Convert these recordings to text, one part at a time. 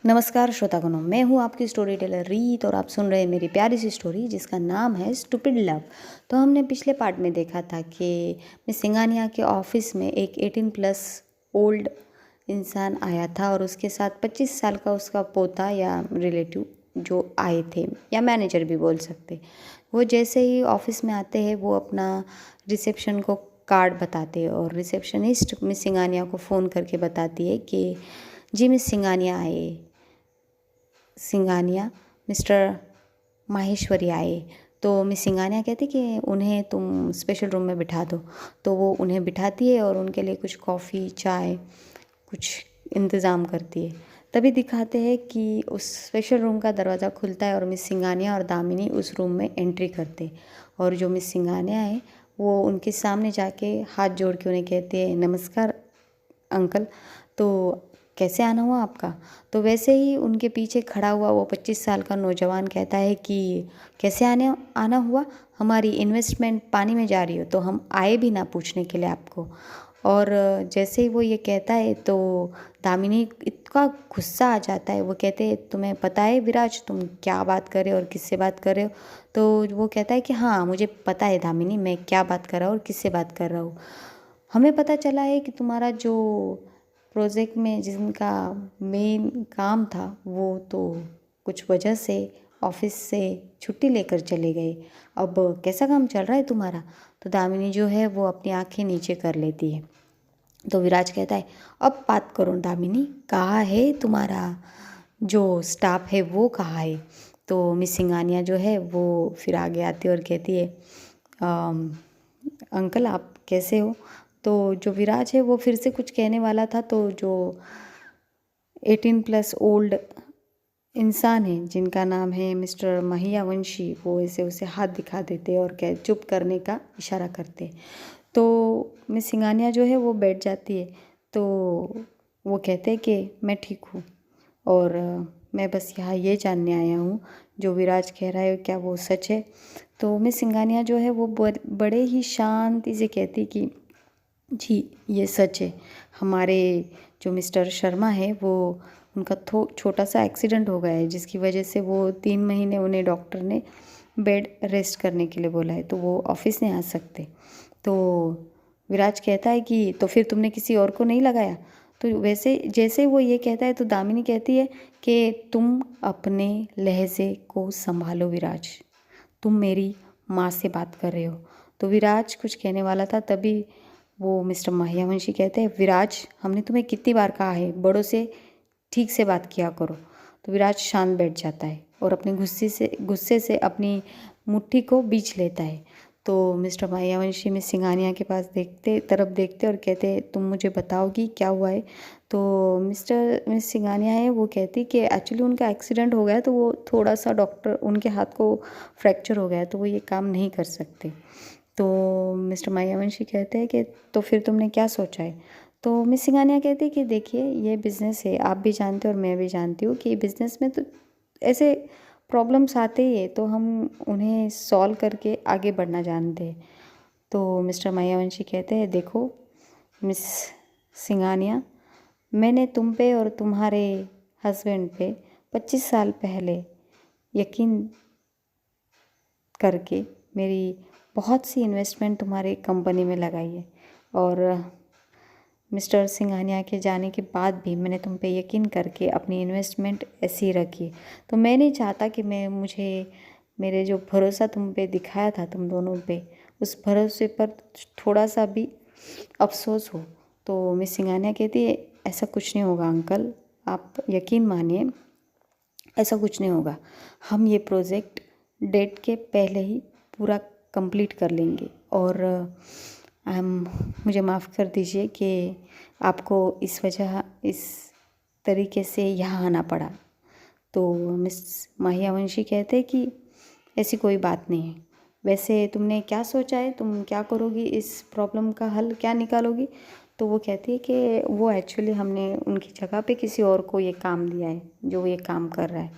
नमस्कार श्रोतागणों, मैं हूँ आपकी स्टोरी टेलर रीत और आप सुन रहे हैं मेरी प्यारी सी स्टोरी जिसका नाम है स्टूपिड लव। तो हमने पिछले पार्ट में देखा था कि मिस सिंघानिया के ऑफिस में एक 18 प्लस ओल्ड इंसान आया था और उसके साथ 25 साल का उसका पोता या रिलेटिव जो आए थे, या मैनेजर भी बोल सकते। वो जैसे ही ऑफिस में आते हैं वो अपना रिसेप्शन को कार्ड बताते हैं और रिसेप्शनिस्ट मिस सिंघानिया को फ़ोन करके बताती है कि जी मिस सिंघानिया आए, सिंघानिया मिस्टर माहेश्वरी आए। तो मिस सिंघानिया कहती कि उन्हें तुम स्पेशल रूम में बिठा दो। तो वो उन्हें बिठाती है और उनके लिए कुछ कॉफ़ी चाय कुछ इंतज़ाम करती है। तभी दिखाते हैं कि उस स्पेशल रूम का दरवाज़ा खुलता है और मिस सिंघानिया और दामिनी उस रूम में एंट्री करते। और जो मिस सिंघानिया है वो उनके सामने जाके हाथ जोड़ के उन्हें कहते हैं, नमस्कार अंकल, तो कैसे आना हुआ आपका। तो वैसे ही उनके पीछे खड़ा हुआ वो 25 साल का नौजवान कहता है कि कैसे आने आना हुआ, हमारी इन्वेस्टमेंट पानी में जा रही हो तो हम आए भी ना पूछने के लिए आपको। और जैसे ही वो ये कहता है तो दामिनी इतना गुस्सा आ जाता है। वो कहते हैं तुम्हें पता है विराज तुम क्या बात कर रहे हो और किससे बात कर रहे हो। तो वो कहता है कि हाँ मुझे पता है दामिनी, मैं क्या बात कर रहा हूँ और किससे बात कर रहा हूँ। हमें पता चला है कि तुम्हारा जो प्रोजेक्ट में जिनका मेन काम था वो तो कुछ वजह से ऑफिस से छुट्टी लेकर चले गए। अब कैसा काम चल रहा है तुम्हारा। तो दामिनी जो है वो अपनी आंखें नीचे कर लेती है। तो विराज कहता है अब बात करो दामिनी, कहाँ है तुम्हारा जो स्टाफ है वो कहाँ है। तो मिस सिंघानिया जो है वो फिर आगे आती है और कहती है अंकल आप कैसे हो। तो जो विराज है वो फिर से कुछ कहने वाला था तो जो 18 प्लस ओल्ड इंसान है जिनका नाम है मिस्टर महियावंशी, वो ऐसे उसे हाथ दिखा देते और कह चुप करने का इशारा करते। तो मिस सिंघानिया जो है वो बैठ जाती है। तो वो कहते हैं कि मैं ठीक हूँ और मैं बस यहाँ ये जानने आया हूँ जो विराज कह रहा है क्या वो सच है। तो मिस सिंघानिया जो है वो बड़े ही शांति से कहती कि जी ये सच है, हमारे जो मिस्टर शर्मा है वो उनका छोटा सा एक्सीडेंट हो गया है जिसकी वजह से वो 3 महीने उन्हें डॉक्टर ने बेड रेस्ट करने के लिए बोला है, तो वो ऑफिस नहीं आ सकते। तो विराज कहता है कि तो फिर तुमने किसी और को नहीं लगाया। तो वैसे जैसे वो ये कहता है तो दामिनी कहती है कि तुम अपने लहजे को संभालो विराज, तुम मेरी माँ से बात कर रहे हो। तो विराज कुछ कहने वाला था तभी वो मिस्टर महियावंशी कहते हैं विराज हमने तुम्हें कितनी बार कहा है बड़ों से ठीक से बात किया करो। तो विराज शांत बैठ जाता है और अपने गुस्से से अपनी मुट्ठी को बींच लेता है। तो मिस्टर महियावंशी मिस सिंघानिया के पास देखते और कहते तुम मुझे बताओगी क्या हुआ है। तो मिस सिंघानिया है वो कहती कि एक्चुअली उनका एक्सीडेंट हो गया तो वो थोड़ा सा डॉक्टर उनके हाथ को फ्रैक्चर हो गया तो वो ये काम नहीं कर सकते। तो मिस्टर मायावंशी कहते हैं कि तो फिर तुमने क्या सोचा है। तो मिस सिंघानिया कहती है कि देखिए ये बिज़नेस है, आप भी जानते हो और मैं भी जानती हूँ कि बिज़नेस में तो ऐसे प्रॉब्लम्स आते ही है तो हम उन्हें सॉल्व करके आगे बढ़ना जानते हैं। तो मिस्टर मायावंशी कहते हैं देखो मिस सिंघानिया, मैंने तुम पे और तुम्हारे हस्बैंड पे 25 साल पहले यकीन करके मेरी बहुत सी इन्वेस्टमेंट तुम्हारी कंपनी में लगाई है और मिस्टर सिंघानिया के जाने के बाद भी मैंने तुम पे यकीन करके अपनी इन्वेस्टमेंट ऐसी ही रखी। तो मैं नहीं चाहता कि मेरे जो भरोसा तुम पे दिखाया था तुम दोनों पे, उस भरोसे पर थोड़ा सा भी अफसोस हो। तो मिस सिंघानिया कहती है ऐसा कुछ नहीं होगा अंकल, आप यकीन मानिए ऐसा कुछ नहीं होगा, हम ये प्रोजेक्ट डेट के पहले ही पूरा कंप्लीट कर लेंगे। और मुझे माफ़ कर दीजिए कि आपको इस तरीके से यहाँ आना पड़ा। तो मिस माहियावंशी कहते हैं कि ऐसी कोई बात नहीं है, वैसे तुमने क्या सोचा है, तुम क्या करोगी, इस प्रॉब्लम का हल क्या निकालोगी। तो वो कहती है कि वो एक्चुअली हमने उनकी जगह पे किसी और को ये काम दिया है जो ये काम कर रहा है।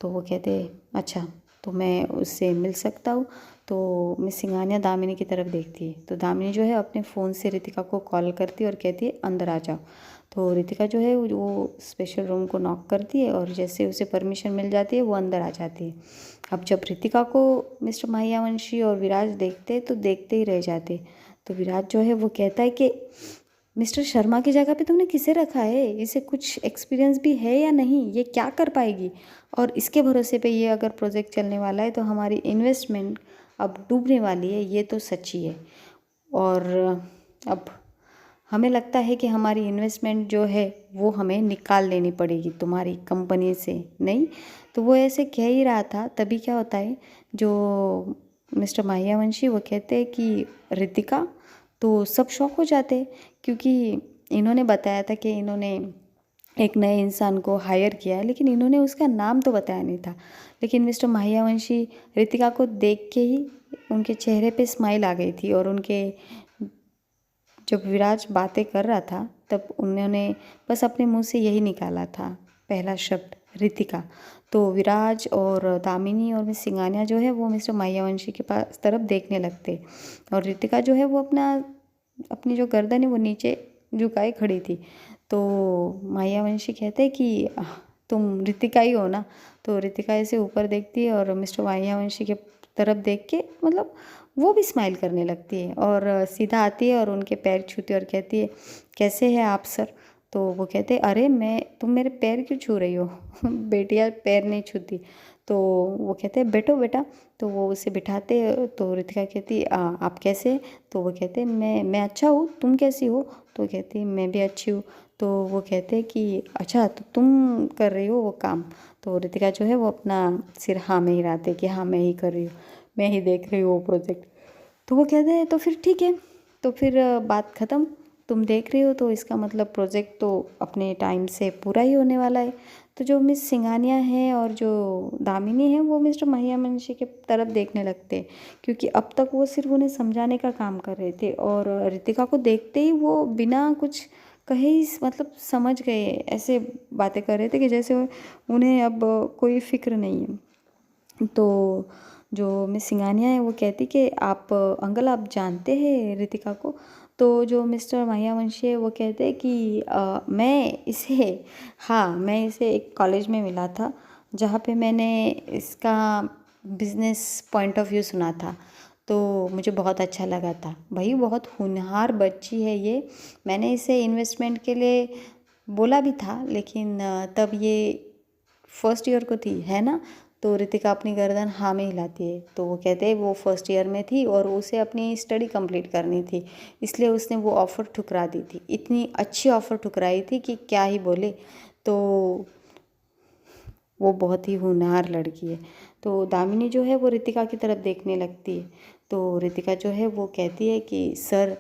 तो वो कहते हैं अच्छा तो मैं उससे मिल सकता हूँ। तो मिस सिंघानिया दामिनी की तरफ देखती है तो दामिनी जो है अपने फ़ोन से रितिका को कॉल करती है और कहती है अंदर आ जाओ। तो रितिका जो है वो स्पेशल रूम को नॉक करती है और जैसे उसे परमिशन मिल जाती है वो अंदर आ जाती है। अब जब रितिका को मिस्टर माहियावंशी और विराज देखते हैं तो देखते ही रह जाते। तो विराज जो है वो कहता है कि मिस्टर शर्मा की जगह पे तुमने किसे रखा है, इसे कुछ एक्सपीरियंस भी है या नहीं, ये क्या कर पाएगी, और इसके भरोसे पे ये अगर प्रोजेक्ट चलने वाला है तो हमारी इन्वेस्टमेंट अब डूबने वाली है, ये तो सच्ची है। और अब हमें लगता है कि हमारी इन्वेस्टमेंट जो है वो हमें निकाल लेनी पड़ेगी तुम्हारी कंपनी से, नहीं। तो वो ऐसे कह ही रहा था, तभी क्या होता है, जो मिस्टर माहियावंशी वो कहते हैं कि रितिका, तो सब शॉक हो जाते क्योंकि इन्होंने बताया था कि इन्होंने एक नए इंसान को हायर किया है, लेकिन इन्होंने उसका नाम तो बताया नहीं था। लेकिन मिस्टर माहियावंशी रितिका को देख के ही उनके चेहरे पे स्माइल आ गई थी, और उनके जब विराज बातें कर रहा था तब उन्होंने बस अपने मुंह से यही निकाला था, पहला शब्द रितिका। तो विराज और दामिनी और मिस सिंगानिया जो है वो मिस्टर माहियावंशी के पास तरफ देखने लगते, और रितिका जो है वो अपनी जो गर्दन है वो नीचे झुकाए खड़ी थी। तो माहियावंशी कहते हैं कि तुम रितिका ही हो ना। तो रितिका ऐसे ऊपर देखती है और मिस्टर माहियावंशी के तरफ देख के मतलब वो भी स्माइल करने लगती है और सीधा आती है और उनके पैर छूती है और कहती है, कैसे हैं आप सर। तो वो कहते हैं, अरे तुम मेरे पैर क्यों छू रही हो बेटिया पैर नहीं छूती। तो वो कहते हैं, बैठो बेटा। तो वो उसे बिठाते। तो रितिका कहती, आप कैसे हैं?" तो वो कहते हैं, मैं अच्छा हूँ, तुम कैसी हो। तो कहती है, मैं भी अच्छी हूँ। तो वो कहते हैं कि अच्छा, तो तुम कर रही हो वो काम। तो रितिका जो है वो अपना सिर हाँ में हिलाते कि हाँ मैं ही कर रही हूँ, मैं ही देख रही हूँ वो प्रोजेक्ट। तो वो कहते हैं, तो फिर ठीक है, तो फिर बात ख़त्म, तुम देख रही हो तो इसका मतलब प्रोजेक्ट तो अपने टाइम से पूरा ही होने वाला है। तो जो मिस सिंगानिया है और जो दामिनी है वो मिस्टर माहियावंशी के तरफ देखने लगते, क्योंकि अब तक वो सिर्फ उन्हें समझाने का काम कर रहे थे, और रितिका को देखते ही वो बिना कुछ कहे ही मतलब समझ गए, ऐसे बातें कर रहे थे कि जैसे उन्हें अब कोई फिक्र नहीं है। तो जो मिस सिंगानिया है वो कहती कि आप अंकल आप जानते हैं रितिका को। तो जो मिस्टर माहियावंशी है वो कहते हैं कि मैं इसे एक कॉलेज में मिला था जहाँ पे मैंने इसका बिजनेस पॉइंट ऑफ व्यू सुना था, तो मुझे बहुत अच्छा लगा था। भाई बहुत होनहार बच्ची है ये, मैंने इसे इन्वेस्टमेंट के लिए बोला भी था, लेकिन तब ये फर्स्ट ईयर को थी, है ना। तो रितिका अपनी गर्दन हाँ में हिलाती है। तो वो कहते हैं वो फर्स्ट ईयर में थी और उसे अपनी स्टडी कंप्लीट करनी थी, इसलिए उसने वो ऑफ़र ठुकरा दी थी। इतनी अच्छी ऑफ़र ठुकराई थी कि क्या ही बोले। तो वो बहुत ही होनहार लड़की है। तो दामिनी जो है वो रितिका की तरफ देखने लगती है। तो रितिका जो है वो कहती है कि sir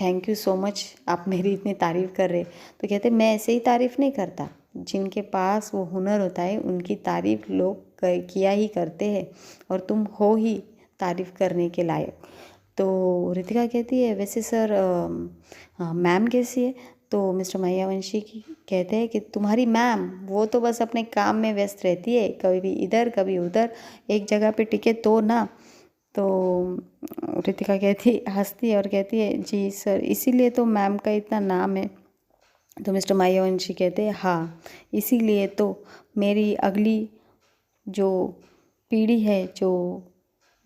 thank you so much, आप मेरी इतनी तारीफ़ कर रहे। तो कहते मैं ऐसे ही तारीफ़ नहीं करता, जिनके पास वो हुनर होता है उनकी तारीफ़ लोग किया ही करते हैं, और तुम हो ही तारीफ़ करने के लायक। तो रितिका कहती है, वैसे सर मैम कैसी है। तो मिस्टर माहियावंशी कहते हैं कि तुम्हारी मैम वो तो बस अपने काम में व्यस्त रहती है, कभी इधर कभी उधर, एक जगह पे टिके तो ना। तो रितिका कहती हंसती है और कहती है, जी सर इसीलिए तो मैम का इतना नाम है। तो मिस्टर माहियावंशी कहते हैं, हाँ इसीलिए तो मेरी अगली जो पीढ़ी है, जो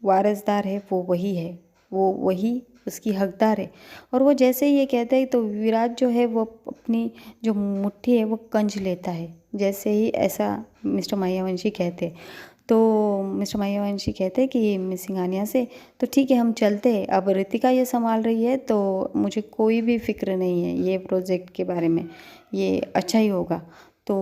वारसदार है वो वही है, वो वही उसकी हकदार है। और वो जैसे ही ये कहते हैं तो विराट जो है वो अपनी जो मुट्ठी है वो कंज लेता है, जैसे ही ऐसा मिस्टर माहियावंशी कहते हैं। तो मिस्टर माहियावंशी कहते हैं कि मिस सिंगानिया से, तो ठीक है हम चलते हैं, अब रितिका ये संभाल रही है तो मुझे कोई भी फिक्र नहीं है ये प्रोजेक्ट के बारे में, ये अच्छा ही होगा। तो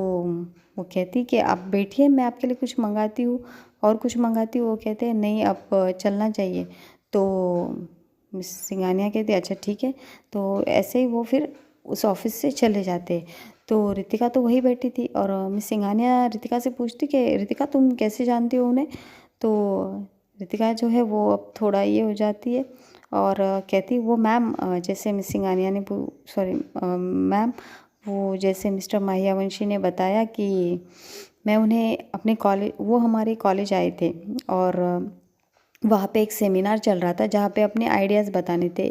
वो कहती कि आप बैठिए, मैं आपके लिए कुछ मंगाती हूँ और कुछ मंगाती हूँ। वो कहते हैं नहीं अब चलना चाहिए। तो मिस सिंगानिया कहती अच्छा ठीक है। तो ऐसे ही वो फिर उस ऑफिस से चले जाते। तो रितिका तो वहीं बैठी थी और मिस सिंगानिया रितिका से पूछती कि रितिका तुम कैसे जानती हो उन्हें। तो रितिका जो है वो अब थोड़ा ये हो जाती है और कहती वो मैम जैसे मिस सिंगानिया ने सॉरी मैम वो जैसे मिस्टर माहियावंशी ने बताया कि मैं उन्हें अपने कॉलेज, वो हमारे कॉलेज आए थे और वहाँ पे एक सेमिनार चल रहा था जहाँ पे अपने आइडियाज़ बताने थे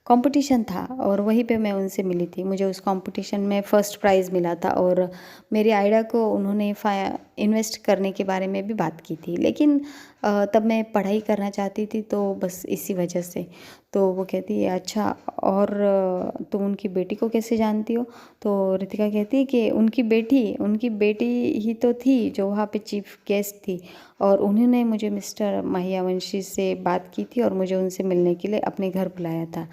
कंपटीशन था और वहीं पे मैं उनसे मिली थी। मुझे उस कंपटीशन में फ़र्स्ट प्राइज़ मिला था और मेरी आइडिया को उन्होंने इन्वेस्ट करने के बारे में भी बात की थी। लेकिन तब मैं पढ़ाई करना चाहती थी, तो बस इसी वजह से। तो वो कहती है अच्छा, और तुम उनकी बेटी को कैसे जानती हो? तो रितिका कहती है कि उनकी बेटी ही तो थी जो वहाँ पे चीफ गेस्ट थी, और उन्होंने मुझे मिस्टर माहियावंशी से बात की थी और मुझे उनसे मिलने के लिए अपने घर बुलाया था।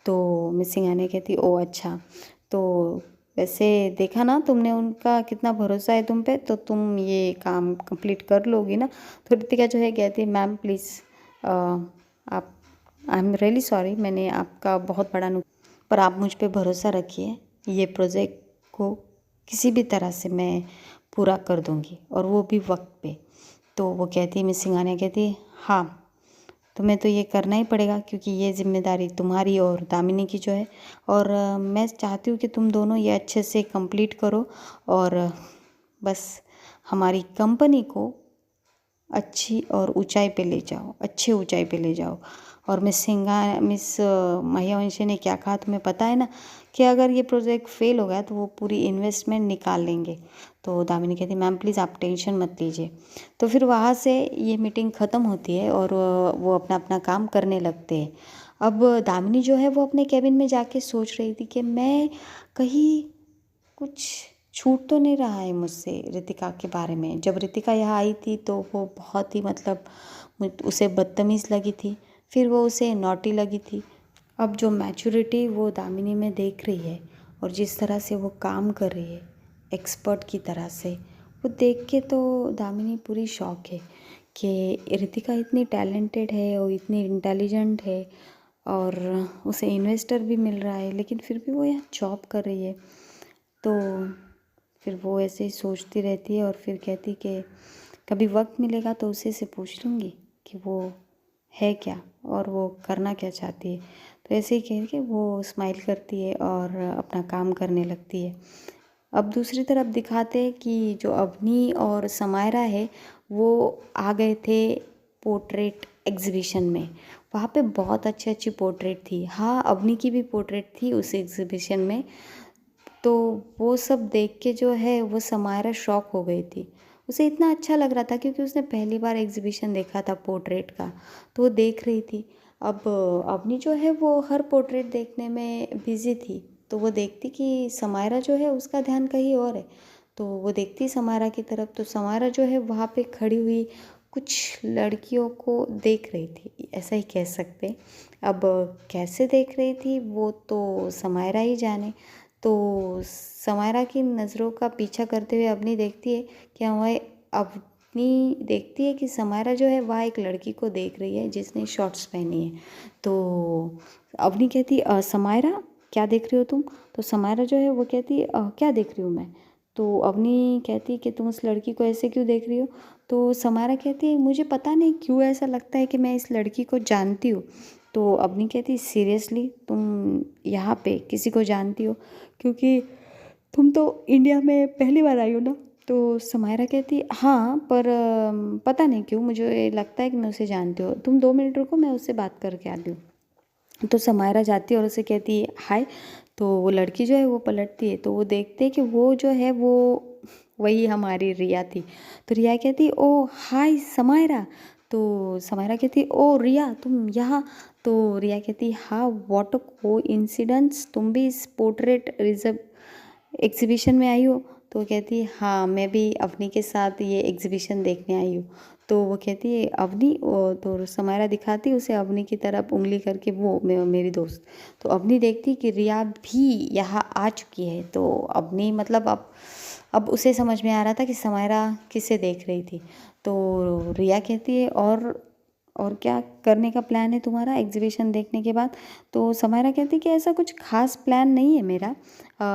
तो मिस सिंघानिया कहती ओ अच्छा, तो वैसे देखा ना तुमने उनका कितना भरोसा है तुम पे, तो तुम ये काम कंप्लीट कर लोगी ना? तो रितिका जो है कहती है मैम प्लीज़, आप, आई एम रियली सॉरी, मैंने आपका बहुत बड़ा पर आप मुझ पे भरोसा रखिए, ये प्रोजेक्ट को किसी भी तरह से मैं पूरा कर दूंगी, और वो भी वक्त पे। तो वो कहती है, मिस सिंघानिया कहती है हाँ, तुम्हें तो ये करना ही पड़ेगा क्योंकि ये जिम्मेदारी तुम्हारी और दामिनी की जो है, और मैं चाहती हूँ कि तुम दोनों ये अच्छे से कंप्लीट करो और बस हमारी कंपनी को अच्छी और ऊंचाई पे ले जाओ, अच्छी ऊंचाई पे ले जाओ। और मिस माहियावंशी ने क्या कहा तुम्हें पता है ना, कि अगर ये प्रोजेक्ट फेल हो गया तो वो पूरी इन्वेस्टमेंट निकाल लेंगे। तो दामिनी कहती मैम प्लीज़ आप टेंशन मत लीजिए। तो फिर वहाँ से ये मीटिंग ख़त्म होती है और वो अपना अपना काम करने लगते हैं। अब दामिनी जो है वो अपने कैबिन में जाके सोच रही थी कि मैं कहीं कुछ छूट तो नहीं रहा है मुझसे रितिका के बारे में। जब रितिका यहाँ आई थी तो वो बहुत ही मतलब उसे बदतमीज़ लगी थी, फिर वो उसे नॉटी लगी थी। अब जो मैच्योरिटी वो दामिनी में देख रही है और जिस तरह से वो काम कर रही है एक्सपर्ट की तरह से, वो देख के तो दामिनी पूरी शॉक है कि रितिका इतनी टैलेंटेड है और इतनी इंटेलिजेंट है और उसे इन्वेस्टर भी मिल रहा है, लेकिन फिर भी वो यहाँ जॉब कर रही है। तो फिर वो ऐसे ही सोचती रहती है और फिर कहती कि कभी वक्त मिलेगा तो उसे से पूछ लूँगी कि वो है क्या और वो करना क्या चाहती है। तो ऐसे ही कह के वो स्माइल करती है और अपना काम करने लगती है। अब दूसरी तरफ दिखाते हैं कि जो अवनी और समायरा है वो आ गए थे पोर्ट्रेट एग्जीबिशन में। वहाँ पे बहुत अच्छी अच्छी पोर्ट्रेट थी। हाँ, अवनी की भी पोर्ट्रेट थी उस एग्जीबिशन में। तो वो सब देख के जो है वो समायरा शॉक हो गई थी। उसे इतना अच्छा लग रहा था क्योंकि उसने पहली बार एग्जीबिशन देखा था पोर्ट्रेट का, तो वो देख रही थी। अब अवनी जो है वो हर पोर्ट्रेट देखने में बिजी थी, तो वो देखती कि समायरा जो है उसका ध्यान कहीं और है। तो वो देखती समायरा की तरफ, तो समायरा जो है वहाँ पे खड़ी हुई कुछ लड़कियों को देख रही थी, ऐसा ही कह सकते। अब कैसे देख रही थी वो तो समायरा ही जाने। तो समायरा की नज़रों का पीछा करते हुए अवनी देखती है कि हमारे अवनी देखती है कि समायरा जो है वह एक लड़की को देख रही है जिसने शॉर्ट्स पहनी है। तो अवनी कहती समायरा क्या देख रही हो तुम? तो समायरा जो है वो कहती क्या देख रही हूँ मैं? तो अवनी कहती कि तुम उस लड़की को ऐसे क्यों देख रही हो? तो समायरा कहती है मुझे पता नहीं क्यों ऐसा लगता है कि मैं इस लड़की को जानती हूँ। तो अवनी कहती सीरियसली तुम यहाँ पे किसी को जानती हो? क्योंकि तुम तो इंडिया में पहली बार आई हो ना? तो समायरा कहती हाँ, पर पता नहीं क्यों मुझे लगता है कि मैं उसे जानती हूँ। तुम 2 मिनट रुको, मैं उससे बात करके आती हूँ। तो समायरा जाती है और उसे कहती है हाय। तो वो लड़की जो है वो पलटती है, तो वो देखते हैं कि वो जो है वो वही हमारी रिया थी। तो रिया कहती ओ हाय समायरा। तो समायरा कहती ओ रिया तुम यहाँ? तो रिया कहती हाँ, व्हाट अ कोइंसिडेंस, तुम भी इस पोर्ट्रेट रिजर्व एग्जीबिशन में आई हो? तो वो कहती है हाँ, मैं भी अवनी के साथ ये एग्जीबिशन देखने आई हूँ। तो वो कहती है अवनी, तो समायरा दिखाती उसे अवनी की तरफ उंगली करके, वो मेरी दोस्त। तो अवनी देखती कि रिया भी यहाँ आ चुकी है। तो अवनी मतलब अब उसे समझ में आ रहा था कि समायरा किसे देख रही थी। तो रिया कहती है और क्या करने का प्लान है तुम्हारा एग्जीबिशन देखने के बाद? तो समायरा कहती है कि ऐसा कुछ खास प्लान नहीं है मेरा।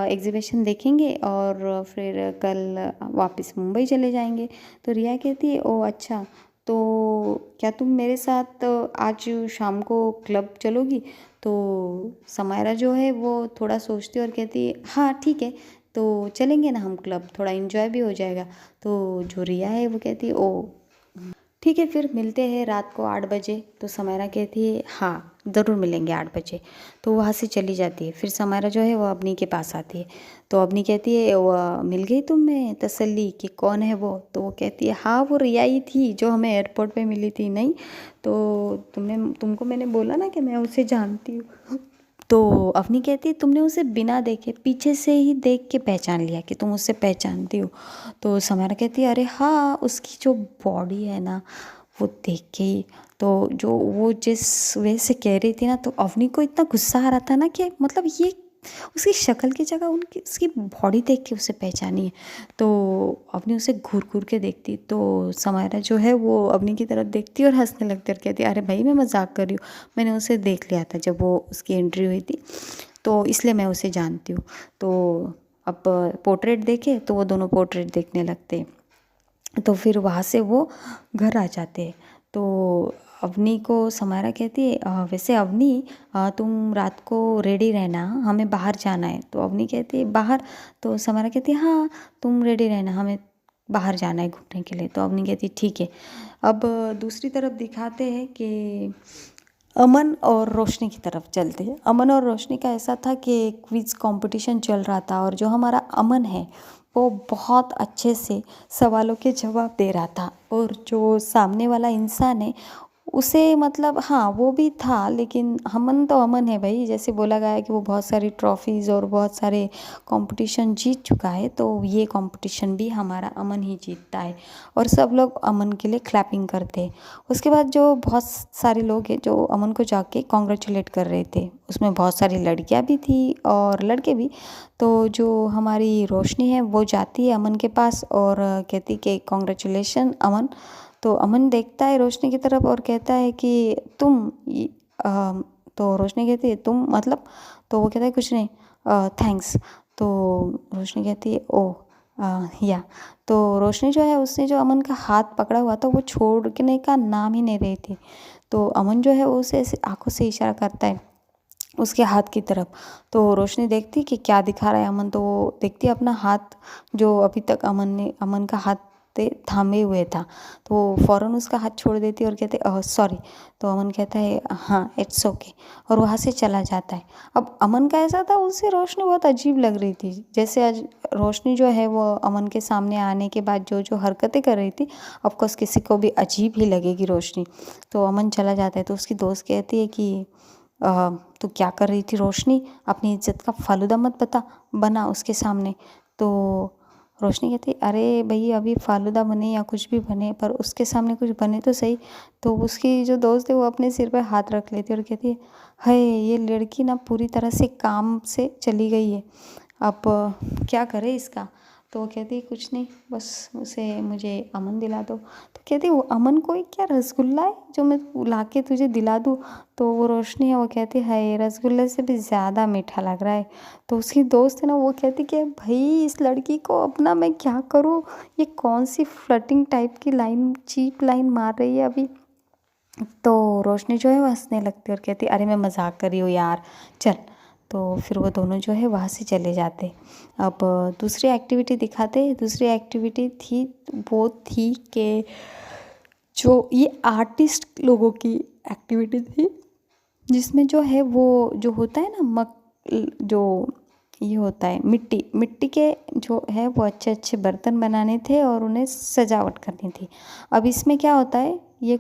एग्जीबिशन देखेंगे और फिर कल वापस मुंबई चले जाएंगे। तो रिया कहती है ओ अच्छा, तो क्या तुम मेरे साथ आज शाम को क्लब चलोगी? तो समायरा जो है वो थोड़ा सोचती है और कहती है हाँ ठीक है, तो चलेंगे ना हम क्लब, थोड़ा इन्जॉय भी हो जाएगा। तो जो रिया है वो कहती है ओ ठीक ठीक है फिर मिलते हैं रात को 8 बजे। तो समायरा कहती है हाँ ज़रूर मिलेंगे 8 बजे। तो वहाँ से चली जाती है। फिर समायरा जो है वो अवनी के पास आती है। तो अवनी कहती है वो मिल गई तुम्हें तसल्ली कि कौन है वो? तो वो कहती है हाँ वो रिया ही थी जो हमें एयरपोर्ट पे मिली थी। नहीं तो तुमको मैंने बोला ना कि मैं उसे जानती हूँ। तो अवनी कहती है तुमने उसे बिना देखे पीछे से ही देख के पहचान लिया कि तुम उससे पहचानती हो? तो समायरा कहती है अरे हाँ उसकी जो बॉडी है ना वो देख के ही। तो जो वो जिस वे से कह रही थी ना तो अवनी को इतना गुस्सा आ रहा था ना कि मतलब ये उसकी शक्ल की जगह उनकी उसकी बॉडी देख के उसे पहचानी है। तो अवनी उसे घूर घूर के देखती तो समायरा जो है वो अवनी की तरफ देखती और हंसने लगती और कहती अरे भाई मैं मजाक कर रही हूँ, मैंने उसे देख लिया था जब वो उसकी एंट्री हुई थी तो इसलिए मैं उसे जानती हूँ। तो अब पोर्ट्रेट देखे तो वो दोनों पोर्ट्रेट देखने लगते। तो फिर वहाँ से वो घर आ जाते हैं। तो अवनी को समायरा कहती है वैसे अवनी तुम रात को रेडी रहना हमें बाहर जाना है। तो अवनी कहती है बाहर? तो समायरा कहती है हाँ तुम रेडी रहना हमें बाहर जाना है घूमने के लिए। तो अवनी कहती है ठीक है। अब दूसरी तरफ दिखाते हैं कि अमन और रोशनी की तरफ चलते हैं। अमन और रोशनी का ऐसा था कि क्विज़ कंपटीशन चल रहा था और जो हमारा अमन है वो बहुत अच्छे से सवालों के जवाब दे रहा था और जो सामने वाला इंसान है उसे मतलब हाँ वो भी था लेकिन अमन तो अमन है भाई। जैसे बोला गया है कि वो बहुत सारी ट्रॉफीज़ और बहुत सारे कंपटीशन जीत चुका है तो ये कंपटीशन भी हमारा अमन ही जीतता है और सब लोग अमन के लिए क्लैपिंग करते हैं। उसके बाद जो बहुत सारे लोग हैं जो अमन को जाके कॉन्ग्रेचुलेट कर रहे थे उसमें बहुत सारी लड़कियां भी थी और लड़के भी। तो जो हमारी रोशनी है वो जाती है अमन के पास और कहती कि कॉन्ग्रेचुलेशन अमन। तो अमन देखता है रोशनी की तरफ और कहता है कि तो रोशनी कहती है तुम मतलब? तो वो कहता है कुछ नहीं थैंक्स। तो रोशनी कहती है ओह या। तो रोशनी जो है उसने जो अमन का हाथ पकड़ा हुआ था वो छोड़ने का नाम ही नहीं रही थी। तो अमन जो है वो उसे ऐसे आंखों से इशारा करता है उसके हाथ की तरफ। तो रोशनी देखती कि क्या दिखा रहा है अमन। तो वो देखती अपना हाथ जो अभी तक अमन का हाथ थामे हुए था। तो वो फ़ौरन उसका हाथ छोड़ देती और कहते सॉरी। तो अमन कहता है हाँ इट्स ओके और वहाँ से चला जाता है। अब अमन का ऐसा था उससे रोशनी बहुत अजीब लग रही थी। जैसे आज रोशनी जो है वो अमन के सामने आने के बाद जो जो हरकतें कर रही थी ऑफकोर्स किसी को भी अजीब ही लगेगी रोशनी। तो अमन चला जाता है तो उसकी दोस्त कहती है कि तो क्या कर रही थी रोशनी? अपनी इज्जत का फालूदा मत बना उसके सामने। तो रोशनी कहती अरे भाई अभी फालूदा बने या कुछ भी बने पर उसके सामने कुछ बने तो सही। तो उसकी जो दोस्त है वो अपने सिर पे हाथ रख लेती और कहती है हाय ये लड़की ना पूरी तरह से काम से चली गई है, अब क्या करे इसका? तो वो कहती है कुछ नहीं बस उसे मुझे अमन दिला दो। तो कहती है वो अमन कोई क्या रसगुल्ला है जो मैं ला के तुझे दिला दूँ? तो वो रोशनी है वो कहती है हाय रसगुल्ले से भी ज़्यादा मीठा लग रहा है। तो उसकी दोस्त है ना वो कहती कि भाई इस लड़की को अपना मैं क्या करूँ, ये कौन सी फ्लर्टिंग टाइप की लाइन चीप लाइन मार रही है अभी। तो रोशनी जो है वो हंसने लगती है और कहती अरे मैं मजाक कर रही हूँ यार चल। तो फिर वो दोनों जो है वहाँ से चले जाते। अब दूसरी एक्टिविटी दिखाते। दूसरी एक्टिविटी थी वो थी कि जो ये आर्टिस्ट लोगों की एक्टिविटी थी जिसमें जो है वो जो होता है ना जो ये होता है मिट्टी मिट्टी के जो है वो अच्छे अच्छे बर्तन बनाने थे और उन्हें सजावट करनी थी। अब इसमें क्या होता है ये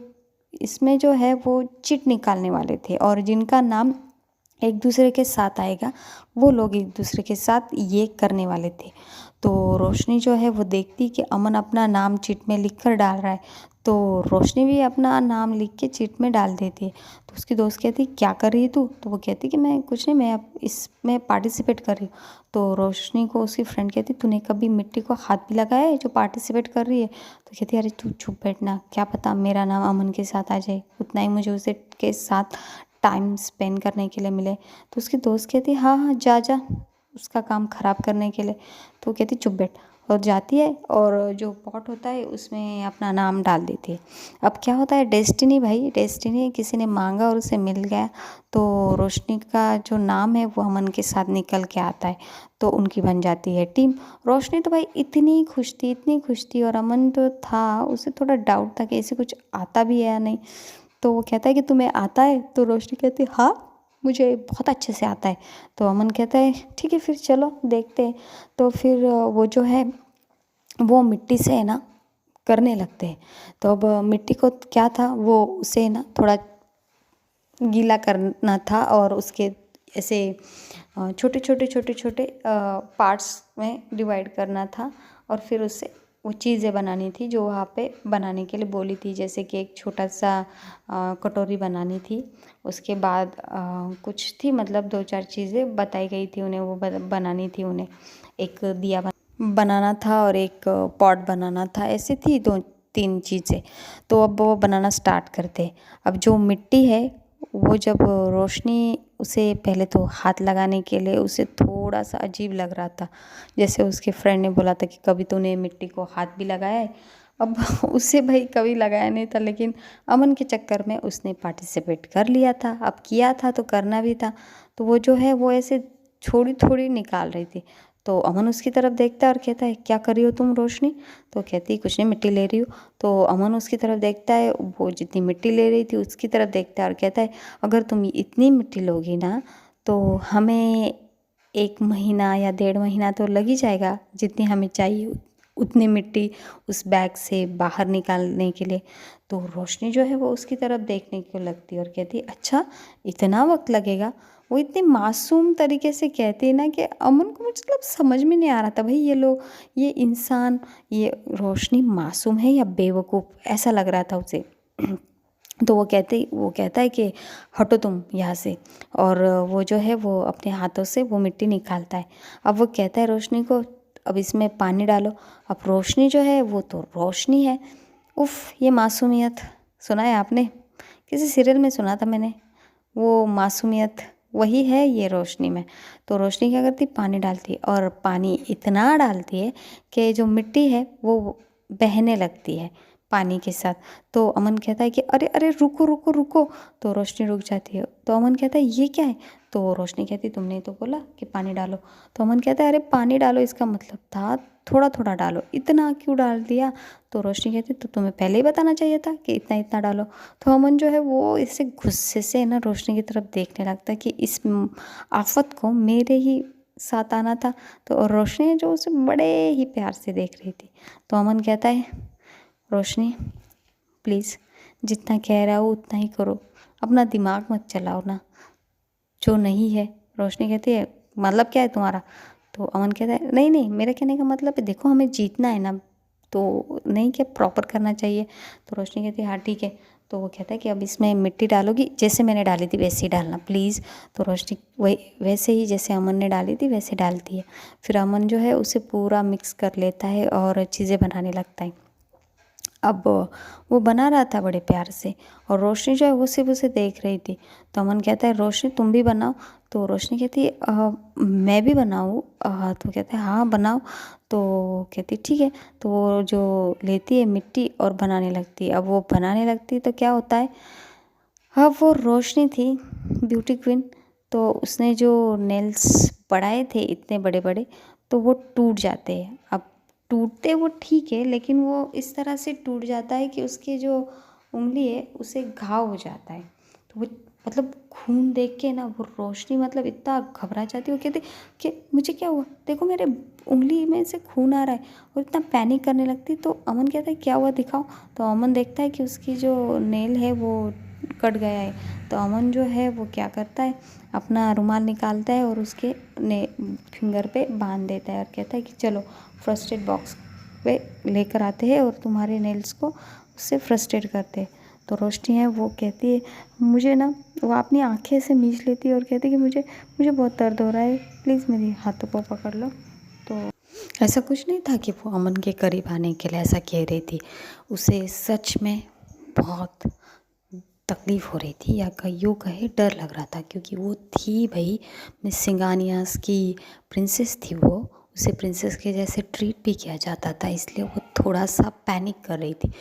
इसमें जो है वो चिट निकालने वाले थे और जिनका नाम एक दूसरे के साथ आएगा वो लोग एक दूसरे के साथ ये करने वाले थे। तो रोशनी जो है वो देखती कि अमन अपना नाम चिट में लिख कर डाल रहा है। तो रोशनी भी अपना नाम लिख के चिट में डाल देती है। तो उसकी दोस्त कहती क्या कर रही है तू? तो वो कहती कि मैं कुछ नहीं मैं अब इसमें पार्टिसिपेट कर रही हूँ। तो रोशनी को उसकी फ्रेंड कहती तूने कभी मिट्टी को हाथ भी लगाया है जो पार्टिसिपेट कर रही है? तो कहती अरे तू चुप बैठना, क्या पता मेरा नाम अमन के साथ आ जाए, उतना ही मुझे उसे के साथ टाइम स्पेंड करने के लिए मिले। तो उसकी दोस्त कहती हाँ हाँ जा जा उसका काम ख़राब करने के लिए। तो वो कहती चुप बैठ। और जाती है और जो पॉट होता है उसमें अपना नाम डाल देती है। अब क्या होता है, डेस्टिनी भाई, डेस्टिनी किसी ने मांगा और उसे मिल गया, तो रोशनी का जो नाम है वो अमन के साथ निकल के आता है, तो उनकी बन जाती है टीम। रोशनी तो भाई इतनी खुश थी, इतनी खुश थी, और अमन तो था, उसे थोड़ा डाउट था कि इसे कुछ आता भी है या नहीं। तो वो कहता है कि तुम्हें आता है? तो रोशनी कहती है हाँ मुझे बहुत अच्छे से आता है। तो अमन कहता है ठीक है फिर चलो देखते हैं। तो फिर वो जो है वो मिट्टी से है ना करने लगते हैं। तो अब मिट्टी को क्या था, वो उसे ना थोड़ा गीला करना था और उसके ऐसे छोटे छोटे छोटे छोटे पार्ट्स में डिवाइड करना था, और फिर उससे वो चीज़ें बनानी थी जो वहाँ पे बनाने के लिए बोली थी। जैसे कि एक छोटा सा कटोरी बनानी थी, उसके बाद कुछ थी, मतलब 2-4 चीज़ें बताई गई थी उन्हें, वो बनानी थी उन्हें। एक दिया बनाना था और एक पॉट बनाना था, ऐसी थी 2-3 चीज़ें। तो अब वो बनाना स्टार्ट करते। अब जो मिट्टी है वो जब रोशनी उसे पहले तो हाथ लगाने के लिए उसे थोड़ा सा अजीब लग रहा था, जैसे उसके फ्रेंड ने बोला था कि कभी तूने मिट्टी को हाथ भी लगाया है। अब उसे भाई कभी लगाया नहीं था, लेकिन अमन के चक्कर में उसने पार्टिसिपेट कर लिया था, अब किया था तो करना भी था। तो वो जो है वो ऐसे थोड़ी थोड़ी निकाल रही थी। तो अमन उसकी तरफ देखता है और कहता है क्या कर रही हो तुम रोशनी? तो कहती कुछ नहीं, मिट्टी ले रही हूँ। तो अमन उसकी तरफ देखता है, वो जितनी मिट्टी ले रही थी उसकी तरफ देखता है और कहता है अगर तुम इतनी मिट्टी लोगी ना तो हमें 1 महीना या 1.5 महीना तो लग ही जाएगा, जितनी हमें चाहिए उतनी मिट्टी उस बैग से बाहर निकालने के लिए। तो रोशनी जो है वो उसकी तरफ देखने को लगती है और कहती है अच्छा इतना वक्त लगेगा। वो इतनी मासूम तरीके से कहती है ना कि अमन को मतलब समझ में नहीं आ रहा था भाई ये लोग, ये इंसान, ये रोशनी मासूम है या बेवकूफ़, ऐसा लग रहा था उसे। तो वो कहता है कि हटो तुम यहाँ से, और वो जो है वो अपने हाथों से वो मिट्टी निकालता है। अब वो कहता है रोशनी को अब इसमें पानी डालो। अब रोशनी जो है वो तो रोशनी है, उफ़ ये मासूमियत, सुना है आपने? किसी सीरियल में सुना था मैंने, वो मासूमियत वही है ये रोशनी में। तो रोशनी क्या करती, पानी डालती है, और पानी इतना डालती है कि जो मिट्टी है वो बहने लगती है पानी के साथ। तो अमन कहता है कि अरे अरे रुको रुको रुको। तो रोशनी रुक जाती है। तो अमन कहता है ये क्या है? तो रोशनी कहती तुमने तो बोला कि पानी डालो। तो अमन कहता है अरे पानी डालो इसका मतलब था थोड़ा थोड़ा डालो, इतना क्यों डाल दिया? तो रोशनी कहती तो तुम्हें पहले ही बताना चाहिए था कि इतना इतना डालो। तो अमन जो है वो इससे गुस्से से ना रोशनी की तरफ देखने लगता है कि इस आफत को मेरे ही साथ आना था। तो रोशनी जो उसे बड़े ही प्यार से देख रही थी। तो अमन कहता है रोशनी प्लीज़ जितना कह रहा हो उतना ही करो, अपना दिमाग मत चलाओ ना जो नहीं है। रोशनी कहती है मतलब क्या है तुम्हारा? तो अमन कहता है नहीं नहीं मेरा कहने का मतलब है देखो हमें जीतना है ना, तो नहीं क्या प्रॉपर करना चाहिए। तो रोशनी कहती है हाँ ठीक है। तो वो कहता है कि अब इसमें मिट्टी डालोगी, जैसे मैंने डाली थी वैसे ही डालना प्लीज़। तो रोशनी वही वैसे ही जैसे अमन ने डाली थी वैसे डालती है। फिर अमन जो है उसे पूरा मिक्स कर लेता है और चीज़ें बनाने लगता है। अब वो बना रहा था बड़े प्यार से, और रोशनी जो है वो सिर्फ उसे देख रही थी। तो अमन कहता है रोशनी तुम भी बनाओ। तो रोशनी कहती है मैं भी बनाऊँ? तो कहता है हाँ बनाओ। तो कहती ठीक है। तो वो जो लेती है मिट्टी और बनाने लगती है। अब वो बनाने लगती है तो क्या होता है, अब वो रोशनी थी ब्यूटी क्वीन, तो उसने जो नेल्स बढ़ाए थे इतने बड़े बड़े तो वो टूट जाते हैं। अब टूटते वो ठीक है, लेकिन वो इस तरह से टूट जाता है कि उसकी जो उंगली है उसे घाव हो जाता है। तो वो मतलब खून देख के ना वो रोशनी मतलब इतना घबरा जाती है, वो कहती कि मुझे क्या हुआ, देखो मेरे उंगली में से खून आ रहा है, और इतना पैनिक करने लगती। तो अमन कहता है क्या हुआ दिखाओ। तो अमन देखता है कि उसकी जो नेल है वो कट गया है। तो अमन जो है वो क्या करता है, अपना रुमाल निकालता है और उसके फिंगर पे बांध देता है और कहता है कि चलो फर्स्ट एड बॉक्स पे लेकर आते हैं और तुम्हारे नेल्स को उससे फर्स्ट एड करते हैं। तो रोशनी है वो कहती है मुझे ना, वो अपनी आंखें से मीच लेती है और कहती है कि मुझे मुझे बहुत दर्द हो रहा है, प्लीज़ मेरी हाथों को पकड़ लो। तो ऐसा कुछ नहीं था कि वो अमन के करीब आने के लिए ऐसा कह रही थी, उसे सच में बहुत तकलीफ़ हो रही थी, या यूँ कहे डर लग रहा था, क्योंकि वो थी भाई मिस सिंगानियास की प्रिंसेस थी वो, उसे प्रिंसेस के जैसे ट्रीट भी किया जाता था, इसलिए वो थोड़ा सा पैनिक कर रही थी।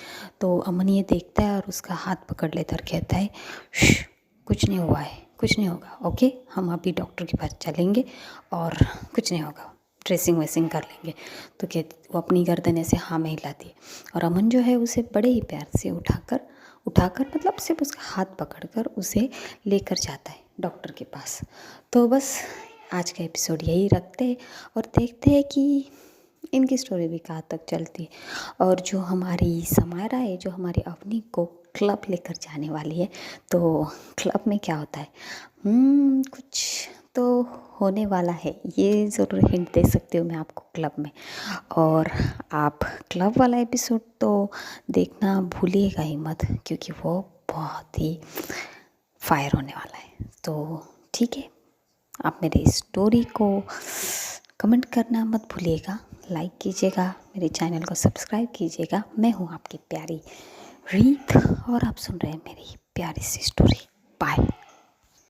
तो अमन ये देखता है और उसका हाथ पकड़ लेता और कहता है, "श्श, कुछ नहीं हुआ है, कुछ नहीं होगा, ओके, हम अभी डॉक्टर के पास चलेंगे और कुछ नहीं होगा, ड्रेसिंग वेसिंग कर लेंगे।" तो वो अपनी गर्दन ऐसे हाँ में हिलाती है और अमन जो है उसे बड़े ही प्यार से उठाकर मतलब सिर्फ उसका हाथ पकड़कर उसे लेकर जाता है डॉक्टर के पास। तो बस आज का एपिसोड यही रखते हैं और देखते हैं कि इनकी स्टोरी भी कहाँ तक चलती है। और जो हमारी समायरा है, जो हमारी अवनी को क्लब लेकर जाने वाली है, तो क्लब में क्या होता है, कुछ तो होने वाला है, ये ज़रूर हिंट दे सकती हूँ मैं आपको क्लब में। और आप क्लब वाला एपिसोड तो देखना भूलिएगा ही मत, क्योंकि वो बहुत ही फायर होने वाला है। तो ठीक है, आप मेरी स्टोरी को कमेंट करना मत भूलिएगा, लाइक कीजिएगा, मेरे चैनल को सब्सक्राइब कीजिएगा। मैं हूँ आपकी प्यारी रीत और आप सुन रहे हैं मेरी प्यारी सी स्टोरी। बाय।